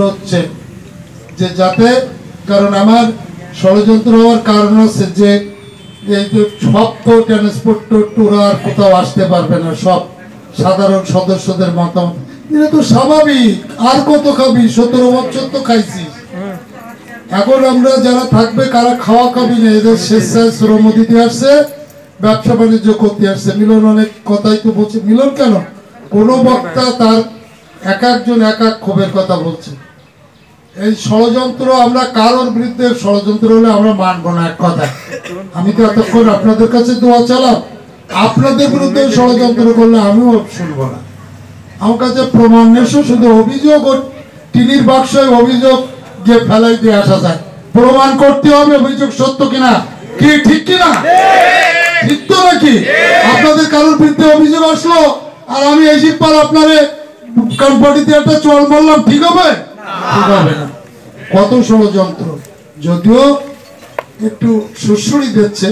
হচ্ছে যে যাতে, কারণ আমার ষড়যন্ত্র হওয়ার কারণ হচ্ছে যে এই যে সব তো ট্রান্সপোর্ট ট্যুর আর কোথাও আসতে পারবে না, সব সাধারণ সদস্যদের মতামত, এটা তো স্বাভাবিক। আর কত খাবি, 17 বছর তো খাইছিস, এখন আমরা যারা থাকবে কারা খাওয়া খাবি না, এদের স্বেচ্ছায় শ্রম দিতে আসছে, ব্যবসা বাণিজ্য করতে আসছে। মিলন অনেক কথাই তো বলছে, মিলন কেন কোন বক্তা তার এক একজন এক এক ক্ষোভের কথা বলছে। এই ষড়যন্ত্র আমরা কারোর বিরুদ্ধে ষড়যন্ত্র হলে আমরা মানবো না। এক কথা, আমি তো এতক্ষণ আপনাদের কাছে দোয়া চালাম, আপনাদের বিরুদ্ধে ষড়যন্ত্র করলে আমিও শুনবো না। আমার কাছে প্রমাণ নেই, শুধু অভিযোগ ও টিনির বাক্সে অভিযোগ গিয়ে ফেলাই দিয়ে আসা যায়, প্রমাণ করতে হবে অভিযোগ সত্য কিনা, কি ঠিক কিনা, ঠিক তো নাকি? আপনাদের কারোর বিরুদ্ধে অভিযোগ আসলো আর আমি এই পার আপনারে কনফার্টিতে একটা চল মারলাম, ঠিক হবে? ঠিক হবে না। কত ষড়যন্ত্র, যদিও একটু সুশ্রুড়ি দিচ্ছে,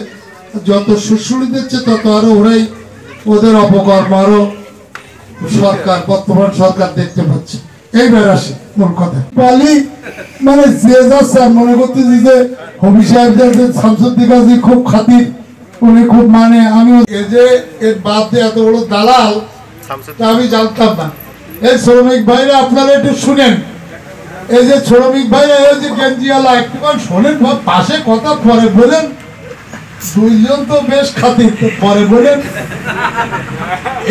যত সুশ্রুড়ি দিচ্ছে তত আরো ওরাই ওদের অপকর্ম আরো সরকার, বর্তমান সরকার দেখতে পাচ্ছে। এইবার আসে মূল কথা, পালি মানে যে যাচ্ছে মনে করতেছি যে হবি সাহেব শামসুদ্দিন গাজী খুব খাতির, উনি খুব মানে, আমি এই যে এর বাদ দিয়ে এত বড় দালাল আমি জানতাম না। এই শ্রমিক ভাইরা আপনারা একটু শুনেন, এই যে শ্রমিক ভাইরা এই যে গেঞ্জিওয়ালা একটুখানি শোনেন, পাশে কথা পরে বলেন, দুইজন তো বেশ খাতির, পরে বলেন।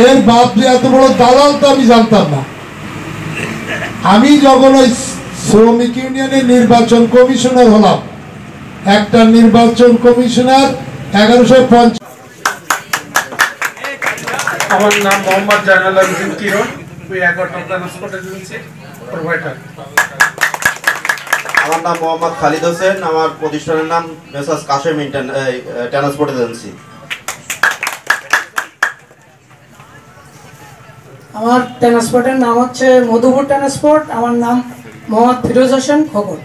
এর বাপ যে এত বড় দালাল তো আমি জানতাম না। আমি যখন ওই শ্রমিক ইউনিয়নের নির্বাচন কমিশনার হলাম, একটা নির্বাচন কমিশনার 1150। আমার নাম মোহাম্মদ জানাল আবেদিন কিরণ, ওই 11টা ট্রান্সপোর্ট এজেন্সি প্রোভাইডার। আমার নাম মোহাম্মদ খালিদ হোসেন, আমার প্রতিষ্ঠানের নাম মেসার্স কাশেম ট্রান্সপোর্ট এজেন্সি। আমার ট্রান্সপোর্টের নাম হচ্ছে মধুপুর ট্রান্সপোর্ট, আমার নাম মোহাম্মদ ফিরোজ হোসেন খোকন।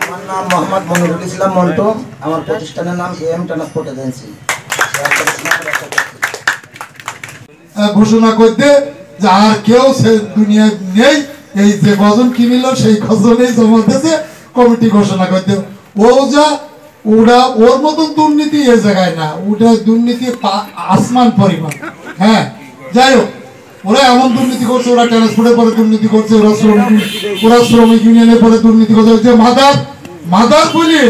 আমার নাম মোহাম্মদ মনিরুল ইসলাম মন্টু, আমার প্রতিষ্ঠানের নাম এম ট্রান্সপোর্ট এজেন্সি। ঘোষণা করতে যে আর কেউ সে দুনিয়ায় নেই, এই যে গজন কিনিল সেই গজনেই জমা দিয়েছে, কমিটি ঘোষণা করতে। ও যা ওরা ওর মতন দুর্নীতি এ জায়গায় না, ওটা দুর্নীতি আসমান পরিমাণ। হ্যাঁ, যাই হোক, ওরা এমন দুর্নীতি করছে, ওরা ট্রান্সপোর্টের পরে দুর্নীতি করছে, ওরা শ্রমিক ইউনিয়নের পরে দুর্নীতি করছে। যে মাদার বলিয়ে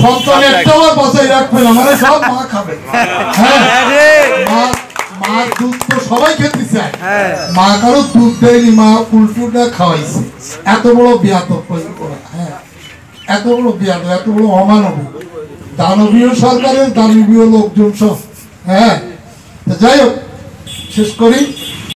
সন্তান একটা বাঁচাই রাখবে না, মানে সব মা খাবে। হ্যাঁ, মার দুধ তো সবাই খেতে চায়, মা কারো দুধ দেয়নি, মা উল্টুটা খাওয়াইছে। এত বড় বিয়াদব, হ্যাঁ এত বড় বিয়াদব, এত বড় অমানবিক, দানবীয় সরকারের দানবীয় লোকজন সব। হ্যাঁ, যাই হোক, শেষ করি।